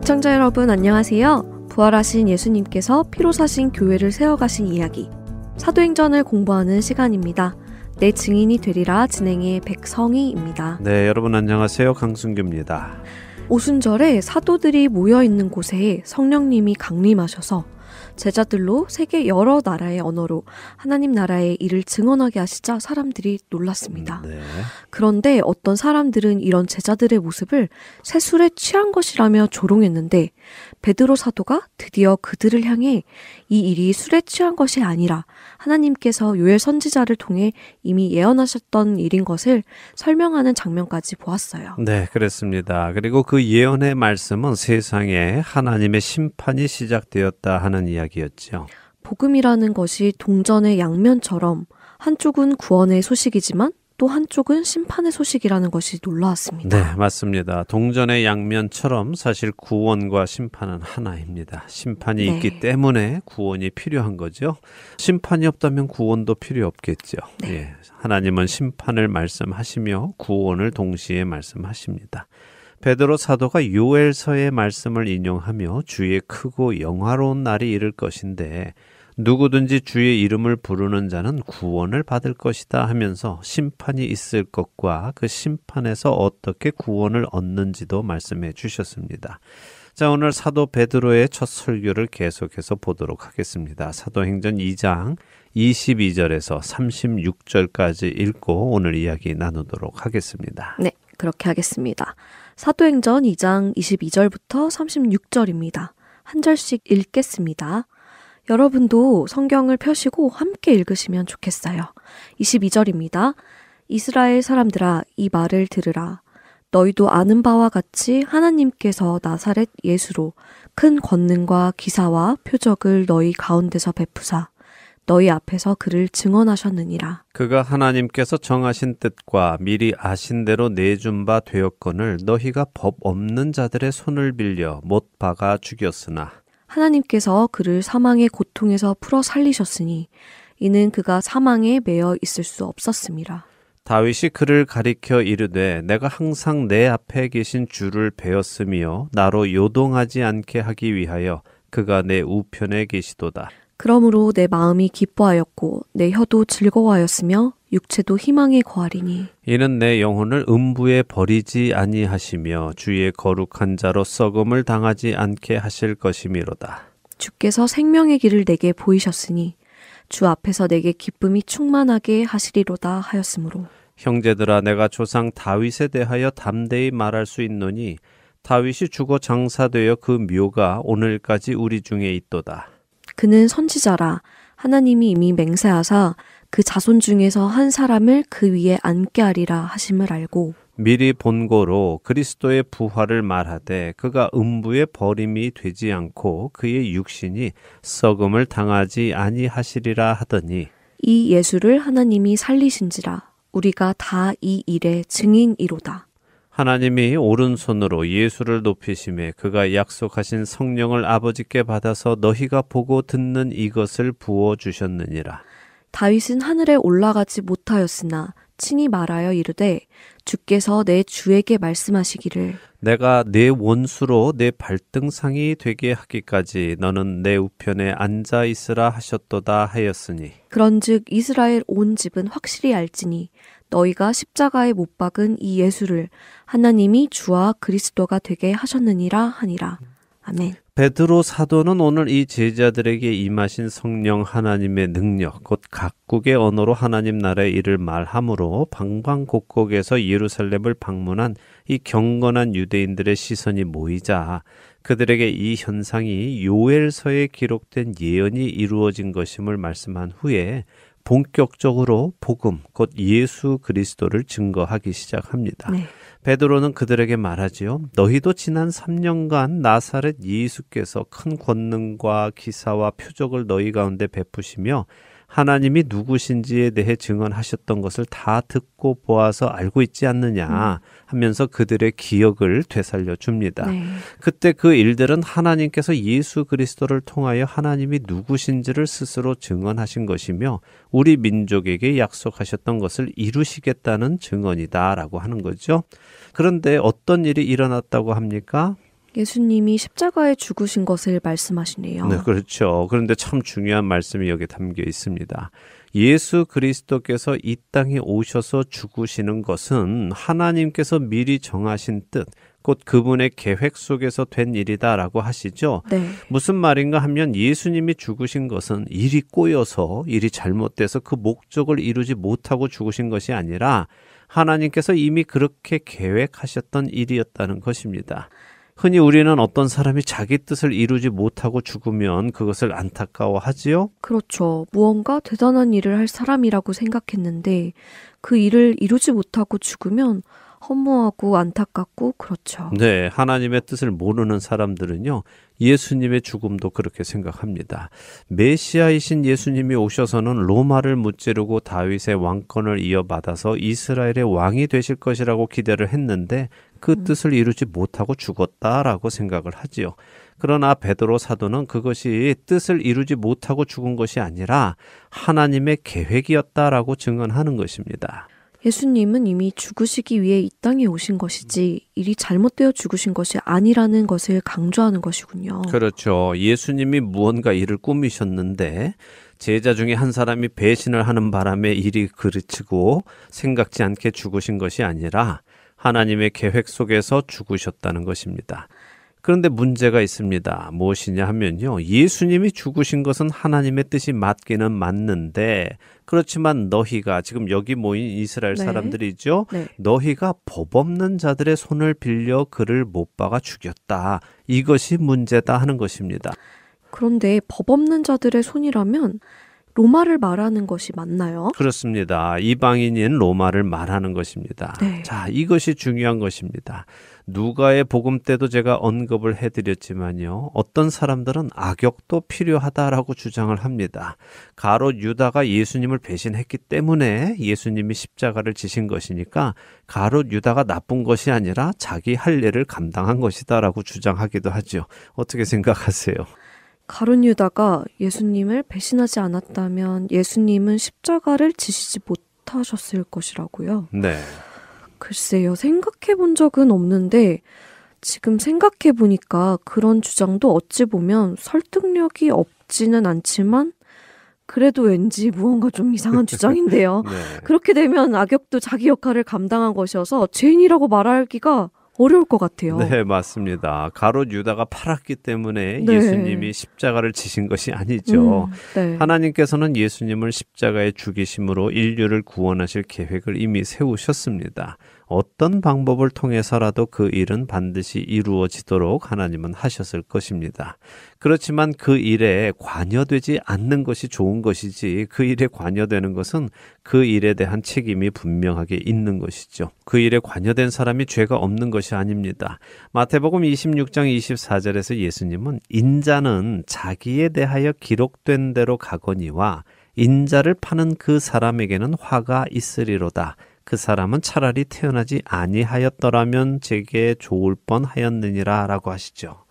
애청자 여러분 안녕하세요. 부활하신 예수님께서 피로 사신 교회를 세워가신 이야기 사도행전을 공부하는 시간입니다. 내 증인이 되리라 진행의 백성희입니다. 네, 여러분 안녕하세요. 강순규입니다. 오순절에 사도들이 모여있는 곳에 성령님이 강림하셔서 제자들로 세계 여러 나라의 언어로 하나님 나라의 일을 증언하게 하시자 사람들이 놀랐습니다. 네. 그런데 어떤 사람들은 이런 제자들의 모습을 세술에 취한 것이라며 조롱했는데 베드로 사도가 드디어 그들을 향해 이 일이 술에 취한 것이 아니라 하나님께서 요엘 선지자를 통해 이미 예언하셨던 일인 것을 설명하는 장면까지 보았어요. 네, 그렇습니다. 그리고 그 예언의 말씀은 세상에 하나님의 심판이 시작되었다 하는 이야기였죠. 복음이라는 것이 동전의 양면처럼 한쪽은 구원의 소식이지만 또 한쪽은 심판의 소식이라는 것이 놀라웠습니다. 네, 맞습니다. 동전의 양면처럼 사실 구원과 심판은 하나입니다. 심판이 있기 때문에 구원이 필요한 거죠. 심판이 없다면 구원도 필요 없겠죠. 네. 예, 하나님은 심판을 말씀하시며 구원을 동시에 말씀하십니다. 베드로 사도가 요엘서의 말씀을 인용하며 주의 크고 영화로운 날이 이를 것인데 누구든지 주의 이름을 부르는 자는 구원을 받을 것이다 하면서 심판이 있을 것과 그 심판에서 어떻게 구원을 얻는지도 말씀해 주셨습니다. 자, 오늘 사도 베드로의 첫 설교를 계속해서 보도록 하겠습니다. 사도행전 2장 22절에서 36절까지 읽고 오늘 이야기 나누도록 하겠습니다. 네, 그렇게 하겠습니다. 사도행전 2장 22절부터 36절입니다. 한 절씩 읽겠습니다. 여러분도 성경을 펴시고 함께 읽으시면 좋겠어요. 22절입니다. 이스라엘 사람들아 이 말을 들으라. 너희도 아는 바와 같이 하나님께서 나사렛 예수로 큰 권능과 기사와 표적을 너희 가운데서 베푸사 너희 앞에서 그를 증언하셨느니라. 그가 하나님께서 정하신 뜻과 미리 아신 대로 내준 바 되었거늘 너희가 법 없는 자들의 손을 빌려 못 박아 죽였으나 하나님께서 그를 사망의 고통에서 풀어 살리셨으니 이는 그가 사망에 매여 있을 수 없었음이라. 다윗이 그를 가리켜 이르되 내가 항상 내 앞에 계신 주를 배웠으며 나로 요동하지 않게 하기 위하여 그가 내 우편에 계시도다. 그러므로 내 마음이 기뻐하였고 내 혀도 즐거워하였으며 육체도 희망에 거하리니 이는 내 영혼을 음부에 버리지 아니하시며 주의 거룩한 자로 썩음을 당하지 않게 하실 것이미로다. 주께서 생명의 길을 내게 보이셨으니 주 앞에서 내게 기쁨이 충만하게 하시리로다 하였으므로 형제들아 내가 조상 다윗에 대하여 담대히 말할 수 있노니 다윗이 죽어 장사되어 그 묘가 오늘까지 우리 중에 있도다. 그는 선지자라 하나님이 이미 맹세하사 그 자손 중에서 한 사람을 그 위에 앉게 하리라 하심을 알고 미리 본고로 그리스도의 부활을 말하되 그가 음부에 버림이 되지 않고 그의 육신이 썩음을 당하지 아니하시리라 하더니 이 예수를 하나님이 살리신지라 우리가 다 이 일의 증인이로다. 하나님이 오른손으로 예수를 높이심에 그가 약속하신 성령을 아버지께 받아서 너희가 보고 듣는 이것을 부어주셨느니라. 다윗은 하늘에 올라가지 못하였으나 친히 말하여 이르되 주께서 내 주에게 말씀하시기를 내가 내 원수로 내 발등상이 되게 하기까지 너는 내 우편에 앉아 있으라 하셨도다 하였으니 그런즉 이스라엘 온 집은 확실히 알지니 너희가 십자가에 못 박은 이 예수를 하나님이 주와 그리스도가 되게 하셨느니라 하니라. 아멘. 베드로 사도는 오늘 이 제자들에게 임하신 성령 하나님의 능력, 곧 각국의 언어로 하나님 나라의 일을 말함으로 방방곡곡에서 예루살렘을 방문한 이 경건한 유대인들의 시선이 모이자 그들에게 이 현상이 요엘서에 기록된 예언이 이루어진 것임을 말씀한 후에 본격적으로 복음, 곧 예수 그리스도를 증거하기 시작합니다. 네. 베드로는 그들에게 말하지요. 너희도 지난 3년간 나사렛 예수께서 큰 권능과 기사와 표적을 너희 가운데 베푸시며 하나님이 누구신지에 대해 증언하셨던 것을 다 듣고 보아서 알고 있지 않느냐 하면서 그들의 기억을 되살려 줍니다. 네. 그때 그 일들은 하나님께서 예수 그리스도를 통하여 하나님이 누구신지를 스스로 증언하신 것이며 우리 민족에게 약속하셨던 것을 이루시겠다는 증언이다라고 하는 거죠. 그런데 어떤 일이 일어났다고 합니까? 예수님이 십자가에 죽으신 것을 말씀하시네요. 네, 그렇죠. 그런데 참 중요한 말씀이 여기 담겨 있습니다. 예수 그리스도께서 이 땅에 오셔서 죽으시는 것은 하나님께서 미리 정하신 뜻, 곧 그분의 계획 속에서 된 일이다라고 하시죠. 네. 무슨 말인가 하면 예수님이 죽으신 것은 일이 꼬여서 일이 잘못돼서 그 목적을 이루지 못하고 죽으신 것이 아니라 하나님께서 이미 그렇게 계획하셨던 일이었다는 것입니다. 흔히 우리는 어떤 사람이 자기 뜻을 이루지 못하고 죽으면 그것을 안타까워하지요? 그렇죠. 무언가 대단한 일을 할 사람이라고 생각했는데 그 일을 이루지 못하고 죽으면 허무하고 안타깝고 그렇죠. 네, 하나님의 뜻을 모르는 사람들은요, 예수님의 죽음도 그렇게 생각합니다. 메시아이신 예수님이 오셔서는 로마를 무찌르고 다윗의 왕권을 이어받아서 이스라엘의 왕이 되실 것이라고 기대를 했는데 그 뜻을 이루지 못하고 죽었다라고 생각을 하지요. 그러나 베드로 사도는 그것이 뜻을 이루지 못하고 죽은 것이 아니라 하나님의 계획이었다라고 증언하는 것입니다. 예수님은 이미 죽으시기 위해 이 땅에 오신 것이지 일이 잘못되어 죽으신 것이 아니라는 것을 강조하는 것이군요. 그렇죠. 예수님이 무언가 일을 꾸미셨는데 제자 중에 한 사람이 배신을 하는 바람에 일이 그르치고 생각지 않게 죽으신 것이 아니라 하나님의 계획 속에서 죽으셨다는 것입니다. 그런데 문제가 있습니다. 무엇이냐 하면요. 예수님이 죽으신 것은 하나님의 뜻이 맞기는 맞는데 그렇지만 너희가 지금 여기 모인 이스라엘 네. 사람들이죠. 네. 너희가 법 없는 자들의 손을 빌려 그를 못 박아 죽였다. 이것이 문제다 하는 것입니다. 그런데 법 없는 자들의 손이라면 로마를 말하는 것이 맞나요? 그렇습니다. 이방인인 로마를 말하는 것입니다. 네. 자, 이것이 중요한 것입니다. 누가의 복음 때도 제가 언급을 해드렸지만요. 어떤 사람들은 악역도 필요하다라고 주장을 합니다. 가롯 유다가 예수님을 배신했기 때문에 예수님이 십자가를 지신 것이니까 가롯 유다가 나쁜 것이 아니라 자기 할 일을 감당한 것이다라고 주장하기도 하죠. 어떻게 생각하세요? 가룟 유다가 예수님을 배신하지 않았다면 예수님은 십자가를 지시지 못하셨을 것이라고요. 네. 글쎄요, 생각해 본 적은 없는데 지금 생각해 보니까 그런 주장도 어찌 보면 설득력이 없지는 않지만 그래도 왠지 무언가 좀 이상한 주장인데요. 네. 그렇게 되면 악역도 자기 역할을 감당한 것이어서 죄인이라고 말하기가 어려울 것 같아요. 네, 맞습니다. 가롯 유다가 팔았기 때문에 네. 예수님이 십자가를 지신 것이 아니죠. 네. 하나님께서는 예수님을 십자가에 죽이심으로 인류를 구원하실 계획을 이미 세우셨습니다. 어떤 방법을 통해서라도 그 일은 반드시 이루어지도록 하나님은 하셨을 것입니다. 그렇지만 그 일에 관여되지 않는 것이 좋은 것이지 그 일에 관여되는 것은 그 일에 대한 책임이 분명하게 있는 것이죠. 그 일에 관여된 사람이 죄가 없는 것이 아닙니다. 마태복음 26장 24절에서 예수님은 인자는 자기에 대하여 기록된 대로 가거니와 인자를 파는 그 사람에게는 화가 있으리로다. 그 사람은 차라리 태어나지 아니하였더라면 제게 좋을 뻔하였느니라 라고 하시죠.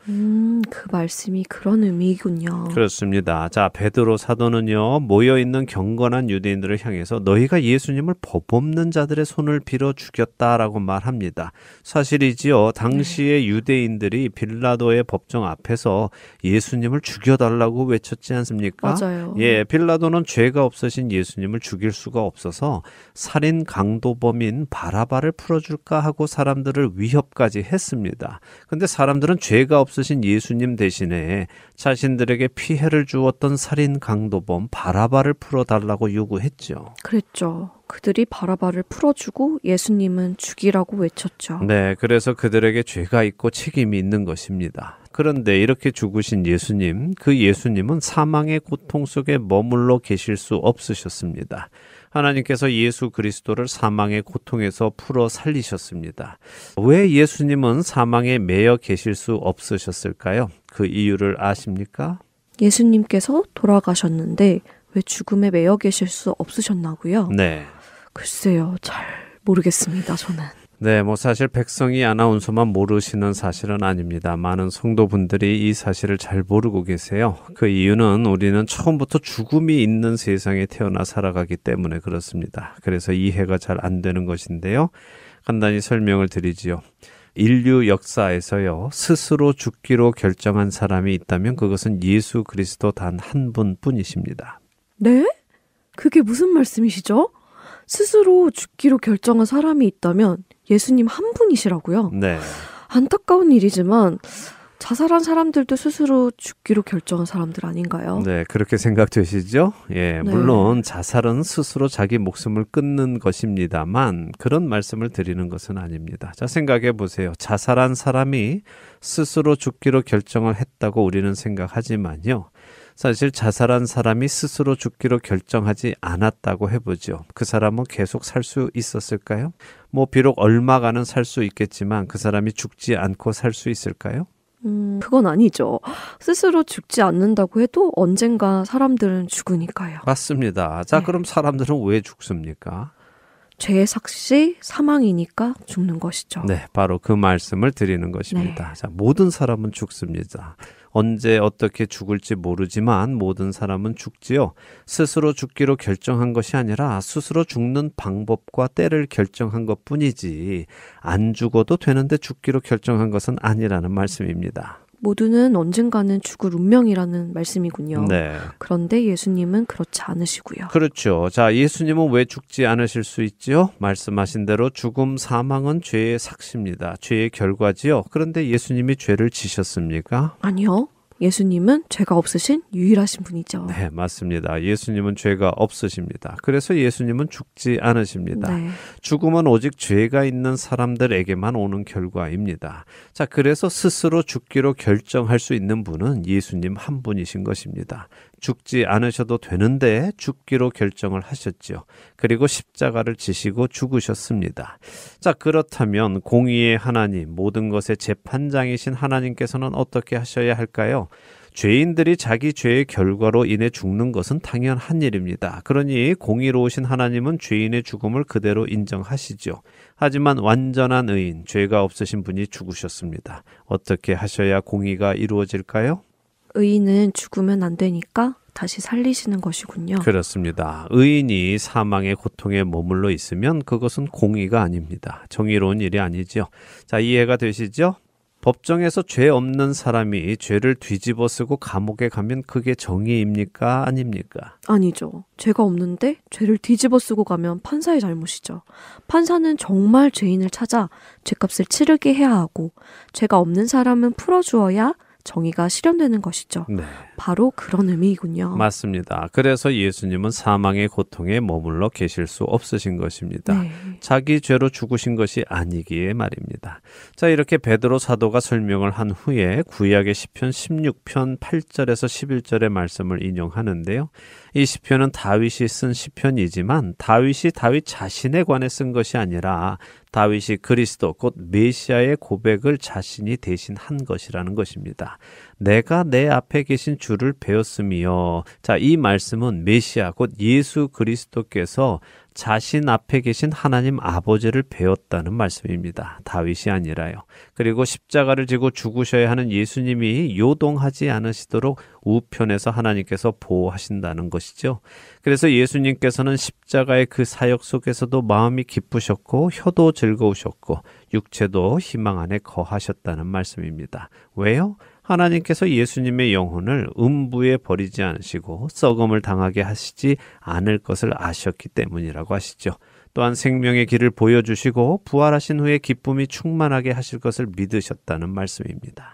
그 말씀이 그런 의미군요. 그렇습니다. 자, 베드로 사도는요, 모여있는 경건한 유대인들을 향해서 너희가 예수님을 법 없는 자들의 손을 빌어 죽였다라고 말합니다. 사실이지요. 당시의 유대인들이 빌라도의 법정 앞에서 예수님을 죽여달라고 외쳤지 않습니까? 맞아요. 예, 빌라도는 죄가 없으신 예수님을 죽일 수가 없어서 살인 강도범인 바라바를 풀어줄까 하고 사람들을 위협까지 했습니다. 근데 사람들은 죄가 없으신 예수님 대신에 자신들에게 피해를 주었던 살인 강도범 바라바를 풀어달라고 요구했죠. 그랬죠. 그들이 바라바를 풀어주고 예수님은 죽이라고 외쳤죠. 네, 그래서 그들에게 죄가 있고 책임이 있는 것입니다. 그런데 이렇게 죽으신 예수님, 그 예수님은 사망의 고통 속에 머물러 계실 수 없으셨습니다. 하나님께서 예수 그리스도를 사망의 고통에서 풀어 살리셨습니다. 왜 예수님은 사망에 매여 계실 수 없으셨을까요? 그 이유를 아십니까? 예수님께서 돌아가셨는데 왜 죽음에 매여 계실 수 없으셨나고요? 네. 글쎄요, 잘 모르겠습니다, 저는. 네, 사실 백성이 아나운서만 모르시는 사실은 아닙니다. 많은 성도분들이 이 사실을 잘 모르고 계세요. 그 이유는 우리는 처음부터 죽음이 있는 세상에 태어나 살아가기 때문에 그렇습니다. 그래서 이해가 잘 안 되는 것인데요. 간단히 설명을 드리지요. 인류 역사에서요, 스스로 죽기로 결정한 사람이 있다면 그것은 예수 그리스도 단 한 분뿐이십니다. 네? 그게 무슨 말씀이시죠? 스스로 죽기로 결정한 사람이 있다면 예수님 한 분이시라고요? 네. 안타까운 일이지만 자살한 사람들도 스스로 죽기로 결정한 사람들 아닌가요? 네, 그렇게 생각되시죠? 예, 네. 물론 자살은 스스로 자기 목숨을 끊는 것입니다만 그런 말씀을 드리는 것은 아닙니다. 자, 생각해 보세요. 자살한 사람이 스스로 죽기로 결정을 했다고 우리는 생각하지만요. 사실 자살한 사람이 스스로 죽기로 결정하지 않았다고 해보죠. 그 사람은 계속 살 수 있었을까요? 비록 얼마간은 살 수 있겠지만 그 사람이 죽지 않고 살 수 있을까요? 그건 아니죠. 스스로 죽지 않는다고 해도 언젠가 사람들은 죽으니까요. 맞습니다. 자, 네. 그럼 사람들은 왜 죽습니까? 죄의 삭시 사망이니까 죽는 것이죠. 네, 바로 그 말씀을 드리는 것입니다. 자, 모든 사람은 죽습니다. 언제 어떻게 죽을지 모르지만 모든 사람은 죽지요. 스스로 죽기로 결정한 것이 아니라 스스로 죽는 방법과 때를 결정한 것뿐이지 안 죽어도 되는데 죽기로 결정한 것은 아니라는 말씀입니다. 모두는 언젠가는 죽을 운명이라는 말씀이군요. 네. 그런데 예수님은 그렇지 않으시고요. 그렇죠. 자, 예수님은 왜 죽지 않으실 수 있지요? 말씀하신 대로 죽음, 사망은 죄의 삭시입니다. 죄의 결과지요. 그런데 예수님이 죄를 지셨습니까? 아니요. 예수님은 죄가 없으신 유일하신 분이죠. 네, 맞습니다. 예수님은 죄가 없으십니다. 그래서 예수님은 죽지 않으십니다. 네. 죽음은 오직 죄가 있는 사람들에게만 오는 결과입니다. 자, 그래서 스스로 죽기로 결정할 수 있는 분은 예수님 한 분이신 것입니다. 죽지 않으셔도 되는데 죽기로 결정을 하셨죠. 그리고 십자가를 지시고 죽으셨습니다. 자, 그렇다면 공의의 하나님, 모든 것의 재판장이신 하나님께서는 어떻게 하셔야 할까요? 죄인들이 자기 죄의 결과로 인해 죽는 것은 당연한 일입니다. 그러니 공의로우신 하나님은 죄인의 죽음을 그대로 인정하시죠. 하지만 완전한 의인, 죄가 없으신 분이 죽으셨습니다. 어떻게 하셔야 공의가 이루어질까요? 의인은 죽으면 안 되니까 다시 살리시는 것이군요. 그렇습니다. 의인이 사망의 고통에 머물러 있으면 그것은 공의가 아닙니다. 정의로운 일이 아니죠. 자, 이해가 되시죠? 법정에서 죄 없는 사람이 죄를 뒤집어 쓰고 감옥에 가면 그게 정의입니까? 아닙니까? 아니죠. 죄가 없는데 죄를 뒤집어 쓰고 가면 판사의 잘못이죠. 판사는 정말 죄인을 찾아 죄값을 치르게 해야 하고 죄가 없는 사람은 풀어주어야 정의가 실현되는 것이죠. 네. 바로 그런 의미이군요. 맞습니다. 그래서 예수님은 사망의 고통에 머물러 계실 수 없으신 것입니다. 네. 자기 죄로 죽으신 것이 아니기에 말입니다. 자, 이렇게 베드로 사도가 설명을 한 후에 구약의 시편 16편 8절에서 11절의 말씀을 인용하는데요. 이 시편은 다윗이 쓴 시편이지만 다윗이 다윗 자신에 관해 쓴 것이 아니라 다윗이 그리스도 곧 메시아의 고백을 자신이 대신 한 것이라는 것입니다. 내가 내 앞에 계신 주를 배웠으며, 자, 이 말씀은 메시아 곧 예수 그리스도께서 자신 앞에 계신 하나님 아버지를 배웠다는 말씀입니다. 다윗이 아니라요. 그리고 십자가를 지고 죽으셔야 하는 예수님이 요동하지 않으시도록 우편에서 하나님께서 보호하신다는 것이죠. 그래서 예수님께서는 십자가의 그 사역 속에서도 마음이 기쁘셨고 혀도 즐거우셨고 육체도 희망 안에 거하셨다는 말씀입니다. 왜요? 하나님께서 예수님의 영혼을 음부에 버리지 않으시고 썩음을 당하게 하시지 않을 것을 아셨기 때문이라고 하시죠. 또한 생명의 길을 보여주시고 부활하신 후에 기쁨이 충만하게 하실 것을 믿으셨다는 말씀입니다.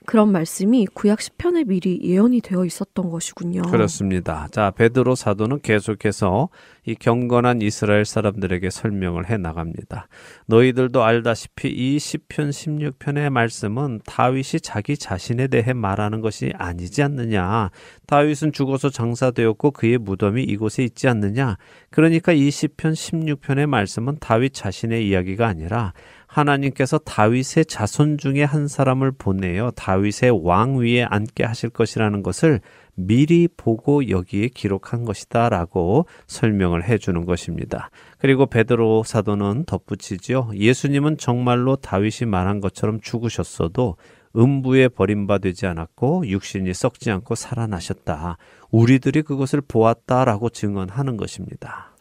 그런 말씀이 구약 시편에 미리 예언이 되어 있었던 것이군요. 그렇습니다. 자, 베드로 사도는 계속해서 이 경건한 이스라엘 사람들에게 설명을 해 나갑니다. 너희들도 알다시피 이 시편 16편의 말씀은 다윗이 자기 자신에 대해 말하는 것이 아니지 않느냐. 다윗은 죽어서 장사되었고 그의 무덤이 이곳에 있지 않느냐. 그러니까 이 시편 16편의 말씀은 다윗 자신의 이야기가 아니라 하나님께서 다윗의 자손 중에 한 사람을 보내어 다윗의 왕 위에 앉게 하실 것이라는 것을 미리 보고 여기에 기록한 것이다 라고 설명을 해주는 것입니다. 그리고 베드로 사도는 덧붙이죠. 예수님은 정말로 다윗이 말한 것처럼 죽으셨어도 음부에 버림받지 않았고 육신이 썩지 않고 살아나셨다. 우리들이 그것을 보았다라고 증언하는 것입니다.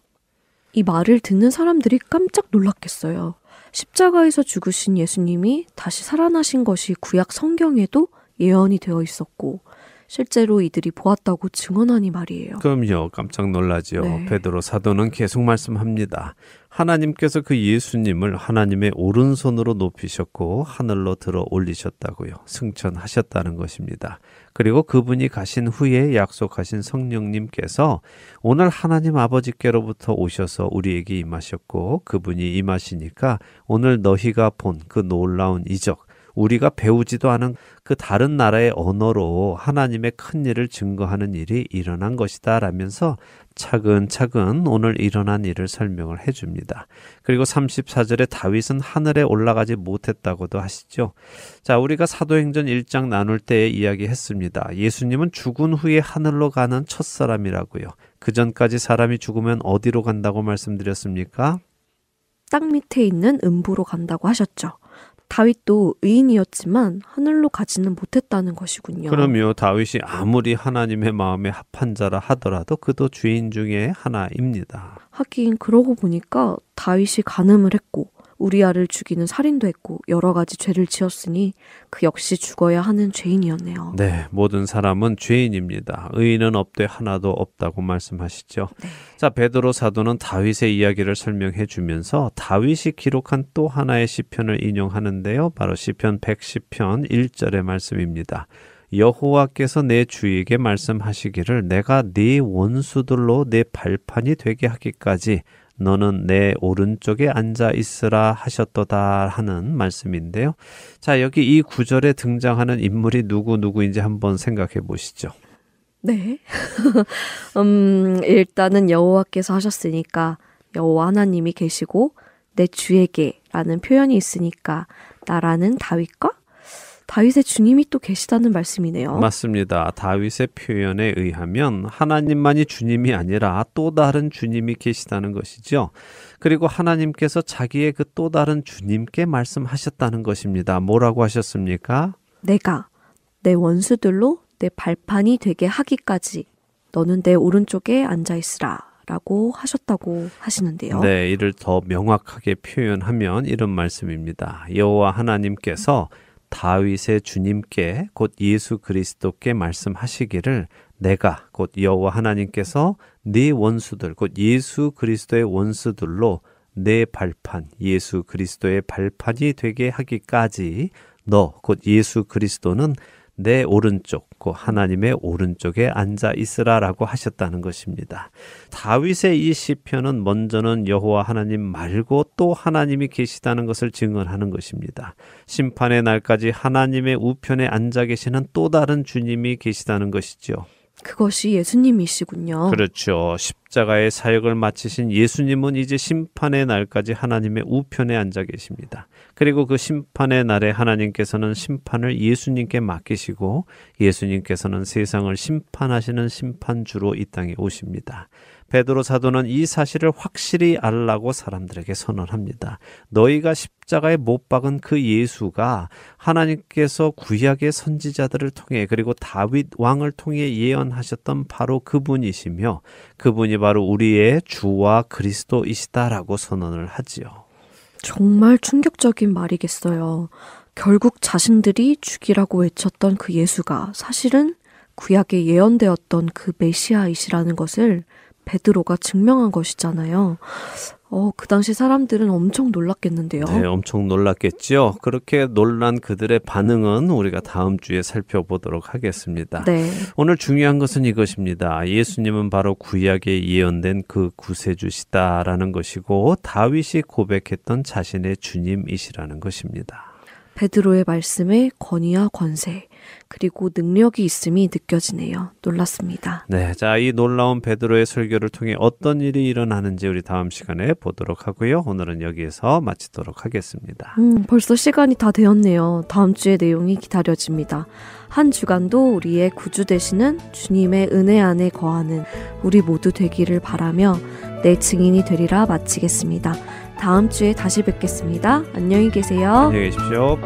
이 말을 듣는 사람들이 깜짝 놀랐겠어요. 십자가에서 죽으신 예수님이 다시 살아나신 것이 구약 성경에도 예언이 되어 있었고 실제로 이들이 보았다고 증언하니 말이에요. 그럼요. 깜짝 놀라지요. 네. 베드로 사도는 계속 말씀합니다. 하나님께서 그 예수님을 하나님의 오른손으로 높이셨고 하늘로 들어 올리셨다고요. 승천하셨다는 것입니다. 그리고 그분이 가신 후에 약속하신 성령님께서 오늘 하나님 아버지께로부터 오셔서 우리에게 임하셨고 그분이 임하시니까 오늘 너희가 본 그 놀라운 이적 우리가 배우지도 않은 그 다른 나라의 언어로 하나님의 큰 일을 증거하는 일이 일어난 것이다 라면서 차근차근 오늘 일어난 일을 설명을 해줍니다. 그리고 34절에 다윗은 하늘에 올라가지 못했다고도 하시죠. 자, 우리가 사도행전 1장 나눌 때 이야기했습니다. 예수님은 죽은 후에 하늘로 가는 첫사람이라고요. 그 전까지 사람이 죽으면 어디로 간다고 말씀드렸습니까? 땅 밑에 있는 음부로 간다고 하셨죠. 다윗도 의인이었지만 하늘로 가지는 못했다는 것이군요. 그럼요. 다윗이 아무리 하나님의 마음에 합한 자라 하더라도 그도 죄인 중에 하나입니다. 하긴 그러고 보니까 다윗이 간음을 했고 우리아를 죽이는 살인도 했고 여러 가지 죄를 지었으니 그 역시 죽어야 하는 죄인이었네요. 네, 모든 사람은 죄인입니다. 의인은 없되 하나도 없다고 말씀하시죠. 네. 자, 베드로 사도는 다윗의 이야기를 설명해 주면서 다윗이 기록한 또 하나의 시편을 인용하는데요. 바로 시편 110편 1절의 말씀입니다. 여호와께서 내 주에게 말씀하시기를 내가 네 원수들로 내 발판이 되게 하기까지 너는 내 오른쪽에 앉아 있으라 하셨도다 하는 말씀인데요. 자, 여기 이 구절에 등장하는 인물이 누구인지 한번 생각해 보시죠. 네. 일단은 여호와께서 하셨으니까 여호와 하나님이 계시고 내 주에게 라는 표현이 있으니까 나라는 다윗과 다윗의 주님이 또 계시다는 말씀이네요. 맞습니다. 다윗의 표현에 의하면 하나님만이 주님이 아니라 또 다른 주님이 계시다는 것이죠. 그리고 하나님께서 자기의 그 또 다른 주님께 말씀하셨다는 것입니다. 뭐라고 하셨습니까? 내가 내 원수들로 내 발판이 되게 하기까지 너는 내 오른쪽에 앉아있으라 라고 하셨다고 하시는데요. 네, 이를 더 명확하게 표현하면 이런 말씀입니다. 여호와 하나님께서 다윗의 주님께 곧 예수 그리스도께 말씀하시기를 내가 곧 여호와 하나님께서 네 원수들 곧 예수 그리스도의 원수들로 내 발판 예수 그리스도의 발판이 되게 하기까지 너 곧 예수 그리스도는 내 오른쪽, 그 하나님의 오른쪽에 앉아 있으라라고 하셨다는 것입니다. 다윗의 이 시편은 먼저는 여호와 하나님 말고 또 하나님이 계시다는 것을 증언하는 것입니다. 심판의 날까지 하나님의 우편에 앉아 계시는 또 다른 주님이 계시다는 것이죠. 그것이 예수님이시군요. 그렇죠. 십자가의 사역을 마치신 예수님은 이제 심판의 날까지 하나님의 우편에 앉아 계십니다. 그리고 그 심판의 날에 하나님께서는 심판을 예수님께 맡기시고 예수님께서는 세상을 심판하시는 심판주로 이 땅에 오십니다. 베드로 사도는 이 사실을 확실히 알라고 사람들에게 선언합니다. 너희가 십자가에 못 박은 그 예수가 하나님께서 구약의 선지자들을 통해 그리고 다윗 왕을 통해 예언하셨던 바로 그분이시며 그분이 바로 우리의 주와 그리스도이시다라고 선언을 하지요. 정말 충격적인 말이겠어요. 결국 자신들이 죽이라고 외쳤던 그 예수가 사실은 구약에 예언되었던 그 메시아이시라는 것을 베드로가 증명한 것이잖아요. 그 당시 사람들은 엄청 놀랐겠는데요. 네, 엄청 놀랐겠죠. 그렇게 놀란 그들의 반응은 우리가 다음 주에 살펴보도록 하겠습니다. 네. 오늘 중요한 것은 이것입니다. 예수님은 바로 구약에 예언된 그 구세주시다라는 것이고 다윗이 고백했던 자신의 주님이시라는 것입니다. 베드로의 말씀에 권위와 권세 그리고 능력이 있음이 느껴지네요. 놀랐습니다. 네, 자, 이 놀라운 베드로의 설교를 통해 어떤 일이 일어나는지 우리 다음 시간에 보도록 하고요. 오늘은 여기에서 마치도록 하겠습니다. 벌써 시간이 다 되었네요. 다음 주의 내용이 기다려집니다. 한 주간도 우리의 구주 되시는 주님의 은혜 안에 거하는 우리 모두 되기를 바라며 내 증인이 되리라 마치겠습니다. 다음 주에 다시 뵙겠습니다. 안녕히 계세요. 안녕히 계십시오.